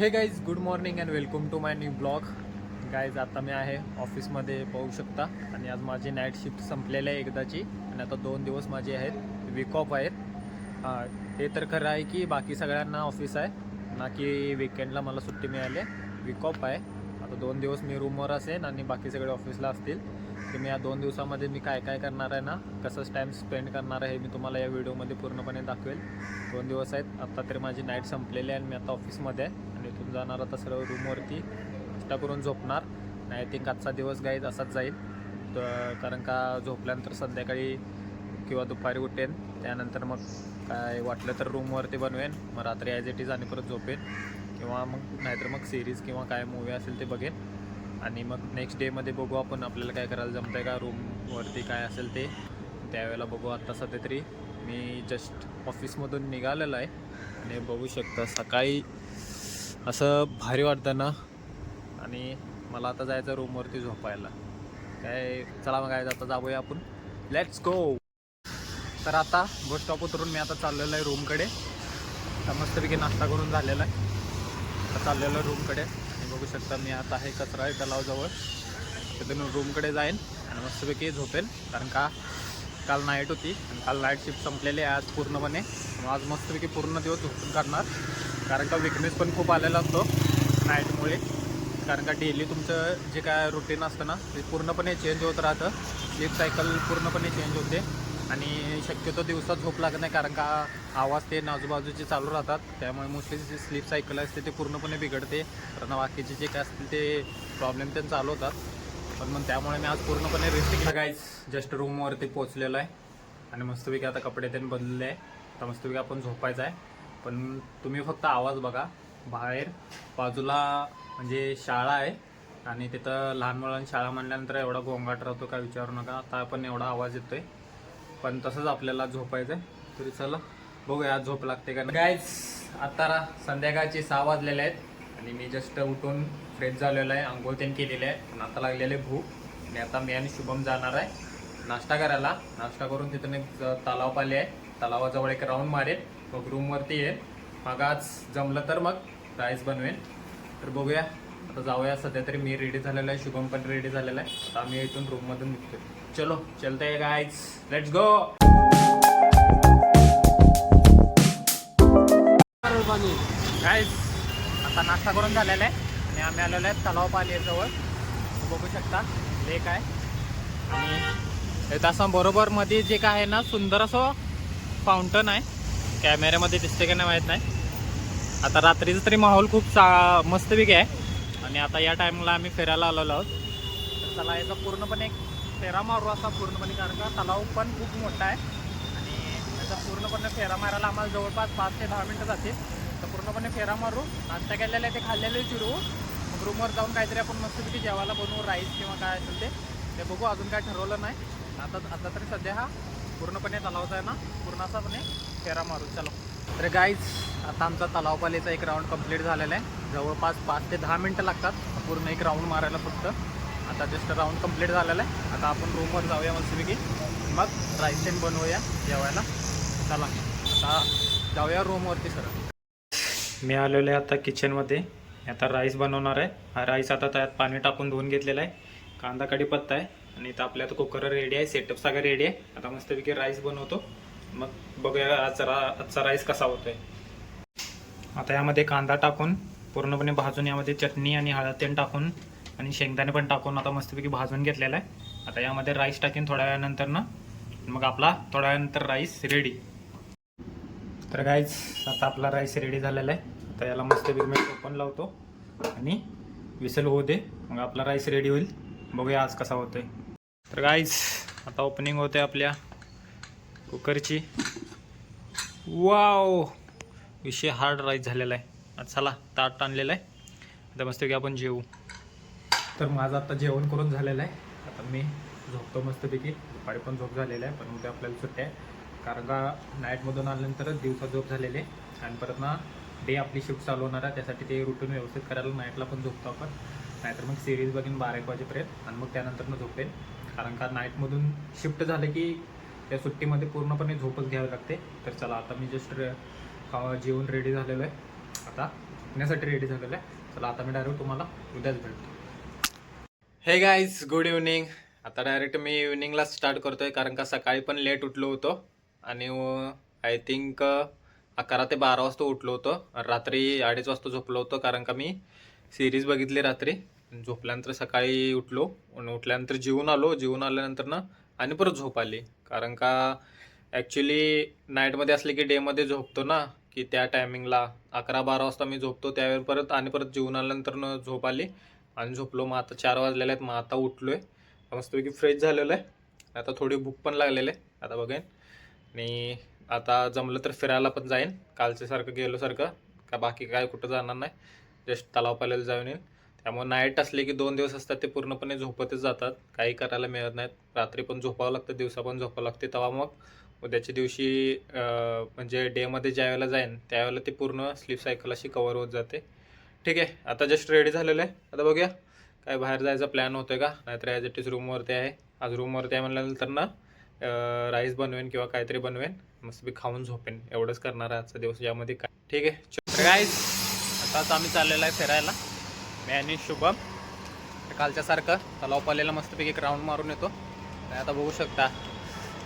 हे guys, good morning and welcome to my new blog. Guys, आता मी आहे ऑफिसमध्ये पाहू शकता. आणि आज माझी नाईट शिफ्ट संपलेली आहे एकदाची. आणि आता 2 दिवस माझे आहेत वीक ऑफ आहेत. हे तर खरं आहे की बाकी सगळ्यांना ऑफिस आहे ना, की विकेंडला मला सुट्टी मिळाली आहे. वीक ऑफ आहे. आता 2 दिवस मी रूमवर असेन आणि बाकी सगळे ऑफिसला असतील. की मी या 2 दिवसामध्ये मी काय काय करणार आहे ना, कसं टाईम स्पेंड करणार आहे, हे मी तुम्हाला या व्हिडिओमध्ये पूर्णपणे दाखवेल. 2 दिवस आहेत. आत्ता तरी माझी नाईट संपलेली आहे आणि मी आता ऑफिसमध्ये आहे. आणि इथून जाणार आता सर्व रूमवरती नाश्ता करून झोपणार. नाही थिंक आजचा दिवस गाईज असाच जाईल. कारण का झोपल्यानंतर संध्याकाळी किंवा दुपारी उठेन. त्यानंतर मग काय वाटलं तर रूमवरती बनवेन. मग रात्री ॲज इट इज आणि परत झोपेन. किंवा मग नाहीतर मग सिरीज किंवा काय मूवी असेल ते बघेन. आणि मग नेक्स्ट डेमध्ये बघू आपण आपल्याला काय करायला जमतं आहे का, रूमवरती काय असेल ते त्यावेळेला बघू. आत्ता सध्या तरी मी जस्ट ऑफिसमधून निघालेलं आहे. आणि बघू शकता सकाळी असं भारी वाटतं ना. आणि मला आता जायचं रूमवरती झोपायला. काय चला मग आता जाऊया आपण. Let's go. तर आता बस स्टॉप उतरून मी आता चाललेलो आहे रूमकडे. आता मस्तपैकी नाश्ता करून झालेला आहे. आता चाललेलो आहे रूमकडे. आणि बघू शकता मी आता आहे कचरा तलावाजवळ. तिथून रूमकडे जाईन आणि मस्तपैकी झोपेन. कारण का काल नाईट होती आणि काल नाईट शिफ्ट संपलेली आहे आज पूर्णपणे. आज मस्तपैकी पूर्ण दिवस झोपून काढणार. कारण का विकनेस पण खूप आलेला असतो नाईटमुळे. कारण का डेली तुमचं जे काय रुटीन असतं ना, ते पूर्णपणे चेंज होत राहतं. स्लीप सायकल पूर्णपणे चेंज होते. आणि शक्यतो दिवसात झोप लागत नाही. कारण का आवाज ते आजूबाजूचे चालू राहतात. त्यामुळे मोस्टली जी स्लीप सायकल असते ते पूर्णपणे बिघडते. कारण बाकीचे जे काय असतील ते प्रॉब्लेम त्यांना चालू होतात. पण मग त्यामुळे मी आज पूर्णपणे रेस्ट केला. गाईज, जस्ट रूमवरती पोचलेलो आहे. आणि मस्तपैकी आता कपडे त्यांनी बदलले आहे. आता मस्तपैकी आपण झोपायचं आहे. पण तुम्ही फक्त आवाज बघा. बाहेर बाजूला म्हणजे शाळा आहे. आणि तिथं लहान मुलांची शाळा म्हणल्यानंतर एवढा गोंगाट राहतो काय विचारू नका. आता आपण एवढा आवाज येतोय. पण तसंच आपल्याला झोपायचं आहे. तरी चला बघूया आज झोप लागते का. गाईज, आता संध्याकाळचे 6 वाजलेले आहेत. आणि मी जस्ट उठून फ्रेश झालेलो आहे. आंघोळ त्यांनी केलेले आहे. पण आता लागलेले भूक. आणि आता मी आणि शुभम जाणार आहे नाश्ता करायला. नाश्ता करून तिथून एक तलाव पाले आहे. तलावाजवळ एक राऊंड मारेन. मग रूमवरती येईल. मग आज जमलं तर मग राईस बनवेन. तर बघूया आता जाऊया. सध्या तरी मी रेडी झालेलो आहे. शुभम पण रेडी झालेला आहे. आता आम्ही इथून रूममधून निघतोय. चलो चलते हैं गाइस, लेट्स गो. गाइस, आता नाश्ता करून झालेला आहे. आणि आम्ही आलेलो आहे तलाव पालीजवळ. बघू शकता लेक आहे. आणि तसं बरोबर मध्ये जे काय आहे ना, सुंदर असं फाउंटन आहे. कॅमेऱ्यामध्ये दिसते का नाही माहीत नाही. आता रात्रीचं तरी माहोल खूप मस्तपैकी आहे. आणि आता या टायमला आम्ही फिरायला आलेलो आहोत. तर चला याचा पूर्णपणे एक फेरा मारू असा पूर्णपणे. कारण का तलाव पण खूप मोठा आहे. आणि त्याचा पूर्णपणे फेरा मारायला आम्हाला जवळपास 5 ते 10 मिनटं जातील. तर पूर्णपणे फेरा मारू. नाश्ता केलेला आहे ते खाल्लेले फिरवू. मग रूमवर जाऊन काहीतरी आपण मस्तपैकी जेवायला बनवू. राईस किंवा काय असेल ते बघू. अजून काय ठरवलं नाही. आता तरी सध्या हा पूर्णपणे तलावचा आहे ना, पूर्ण असापणे फेरा मारू. चलो. तर गाईज, आता आमचा तलावपालीचा एक राऊंड कंप्लीट झालेला आहे. जवळपास 5 ते 10 मिनटं लागतात पूर्ण एक राऊंड मारायला फक्त. आता जस्ट राऊंड कंप्लीट झालेला आहे. आता आपण रूमवर जाऊया मस्तपैकी. मग राईस टेन बनवूया जेवायला. चला आता जाऊया रूमवरती सर. मी आलेलो आहे आता किचनमध्ये. आता राईस बनवणार आहे. हा राईस आता त्यात पाणी टाकून धुवून घेतलेला आहे. कांदा कढीपत्ता आहे. आणि इथं आपल्या आता कुकर रेडी आहे. सेटअप सगळं रेडी आहे. आता मस्तपैकी राईस बनवतो. मग बघूया आजचा राईस कसा होतोय. आता यामध्ये कांदा टाकून पूर्णपणे भाजून, यामध्ये चटणी आणि हळद तेल टाकून आणि शेंगदाणे पण टाकून आता मस्तपैकी भाजून घेतलेला आहे. आता यामध्ये राईस टाकीन थोड्या वेळानंतर ना. मग आपला थोड्या वेळानंतर राईस रेडी. तर गाईज, आता आपला राईस रेडी झालेला आहे. आता याला मस्तपैकी मी ओपन लावतो आणि विसल होऊ दे. मग आपला राईस रेडी होईल. बघूया आज कसा होतोय. तर गाईज, आता ओपनिंग होते आपल्या कुकरची. वाव, विषय हार्ड राईस झालेला आहे. आता चला ताट आणलेलं आहे. आता मस्तपैकी आपण जेवू. तर माझं आता जेवण करून झालेलं आहे. आता मी झोपतो मस्तपैकी. दुपारी पण झोप झालेला आहे. पण उद्या आपल्याला सुट्टी आहे. कारण का नाईटमधून आल्यानंतरच दिवसा झोप झालेली आहे. आणि परत ना डे आपली शिफ्ट चालू होणार आहे. त्यासाठी ते रुटीन व्यवस्थित करायला नाईटला पण झोपतो आपण. नाहीतर मग सिरीज बघीन 12-1 वाजेपर्यंत. आणि मग त्यानंतर मग झोपेन. कारण का नाईटमधून शिफ्ट झालं की त्या सुट्टीमध्ये पूर्णपणे झोपच घ्यावी लागते. तर चला आता मी जस्ट जेवण रेडी झालेलं आहे. आता येण्यासाठी रेडी झालेलं आहे. चला आता मी डायरेक्ट तुम्हाला उद्याच भेटतो. हे गाईज, गुड इव्हनिंग. आता डायरेक्ट मी इव्हनिंगला स्टार्ट करतोय, कारण का सकाळी पण लेट उठलो होतो आणि आय थिंक 11 ते 12 वाजता उठलो होतो. रात्री 2:30 वाजता झोपलो होतो, कारण का मी सिरीज बघितली रात्री. झोपल्यानंतर सकाळी उठलो आणि उठल्यानंतर जेवून आल्यानंतर ना आणि परत झोप आली. कारण का ॲक्च्युली नाईटमध्ये असले की डेमध्ये झोपतो ना, की त्या टायमिंगला 11-12 वाजता मी झोपतो, त्यावेळी परत जेवून आल्यानंतर न झोप आली आणि झोपलो. मग आता 4 वाजलेले आहेत. मग आता उठलो आहे, मस्तपैकी फ्रेश झालेलं आहे. आता थोडी भूक पण लागलेलं आहे, आता बघेन. आणि आता जमलं तर फिरायला पण जाईन, कालच्यासारखं गेलोसारखं. का बाकी काय कुठं जाणार नाही, जस्ट तलाव पाल्याला जाऊन येईन. त्यामुळे नाईट असले की 2 दिवस असतात ते पूर्णपणे झोपतच जातात, काही करायला मिळत नाहीत. रात्री पण झोपावं लागतं, दिवसा पण झोपावं लागते. तेव्हा मग उद्याच्या दिवशी म्हणजे डेमध्ये ज्या वेळेला जाईन त्यावेळेला ते पूर्ण स्लीप सायकल अशी कवर होत जाते. ठीक आहे, आता जस्ट रेडी झालेलं आहे. आता बघूया काय बाहेर जायचा प्लॅन होतोय का, नाहीतर ॲज इट इज रूमवरती आहे. आज रूमवरती आहे म्हणल्यानंतर ना राईस बनवेन किंवा काहीतरी बनवेन, मस्त मी खाऊन झोपेन. एवढंच करणार आहे आजचा दिवस यामध्ये काय. ठीक आहे गाईज, आताच आम्ही चाललेलं आहे फिरायला, मी आणि शुभम. कालच्यासारखं तलाव पालेला मस्तपैकी एक राऊंड मारून येतो. आता बघू शकता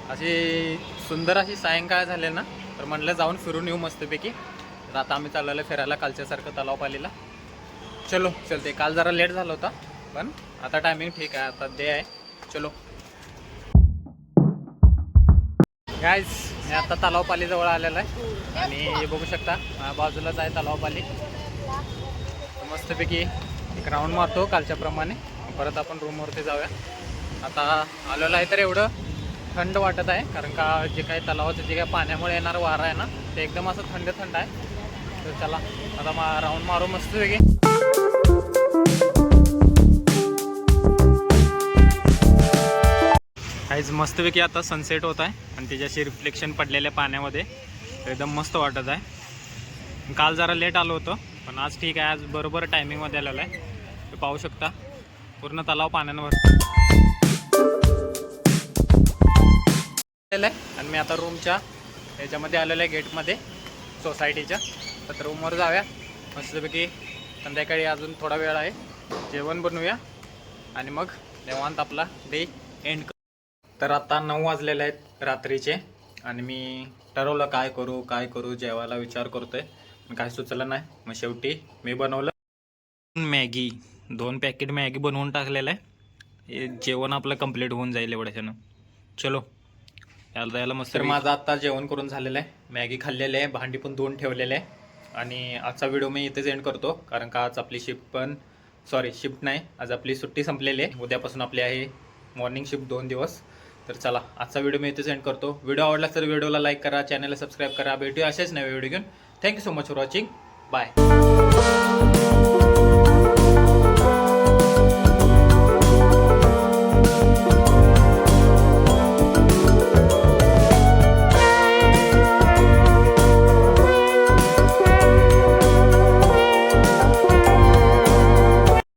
अशी सुंदर अशी सायंकाळ झाले ना, तर म्हटलं जाऊन फिरून येऊ मस्तपैकी. तर आता आम्ही चाललेलं आहे फिरायला कालच्यासारखं तलाव पालीला. चलो चलते. काल जरा लेट झालं होता, पण आता टायमिंग ठीक आहे, आता डे आहे. चलो गाईज, मी आता तलावपाली जवळ आलेला आहे आणि हे बघू शकता बाजूलाच आहे तलावपाली. मस्तपैकी एक राऊंड मारतो कालच्याप्रमाणे, परत आपण रूमवरती जाऊया. आता आलेलं आहे तर एवढं थंड वाटत आहे, कारण का जे काही तलावाचं जे काही पाण्यामुळे येणार वारा आहे ना, ते एकदम असं थंड थंड आहे. तर चला आता राऊंड मारू मस्तपैकी. काहीच मस्तपैकी आता सनसेट होत आहे आणि त्याच्याशी रिफ्लेक्शन पडलेल्या पाण्यामध्ये एकदम मस्त वाटत आहे. काल जरा लेट आलो होतो, पण आज ठीक आहे, आज बरोबर टायमिंगमध्ये आलेलं आहे. ते पाहू शकता पूर्ण तलाव पाण्यावर आहे. आणि मी आता रूमच्या याच्यामध्ये आलेलं आहे, गेटमध्ये सोसायटीच्या. तर रूमवर जाऊया मस्तपैकी. संध्याकाळी अजून थोडा वेळ आहे, जेवण बनवूया आणि मग निवांत आपला डे एंड. तर आता 9 वाजलेले आहेत रात्रीचे आणि मी ठरवलं काय करू जेवायला विचार करतोय, पण काय सुचलं नाही. मग शेवटी मी बनवलं मॅगी. 2 पॅकेट मॅगी बनवून टाकलेलं आहे. हे जेवण आपलं कंप्लीट होऊन जाईल एवढ्याच्यानं. चलो यायला मस्त. तर माझं आता जेवण करून झालेलं आहे, मॅगी खाल्लेलं आहे, भांडी पण धुवून ठेवलेले आहे. आणि आजचा व्हिडिओ मी इथेच एंड करतो, कारण का आज आपली शिफ्ट नाही, आज आपली सुट्टी संपलेली आहे. उद्यापासून आपली आहे मॉर्निंग शिफ्ट 2 दिवस. तर चला आजचा व्हिडिओ मी इथेच एंड करतो. व्हिडिओ आवडला तर व्हिडिओला लाईक करा, चॅनलला सबस्क्राईब करा. भेटूया असेच नवे व्हिडिओ घेऊन. Thank you so much for watching. Bye.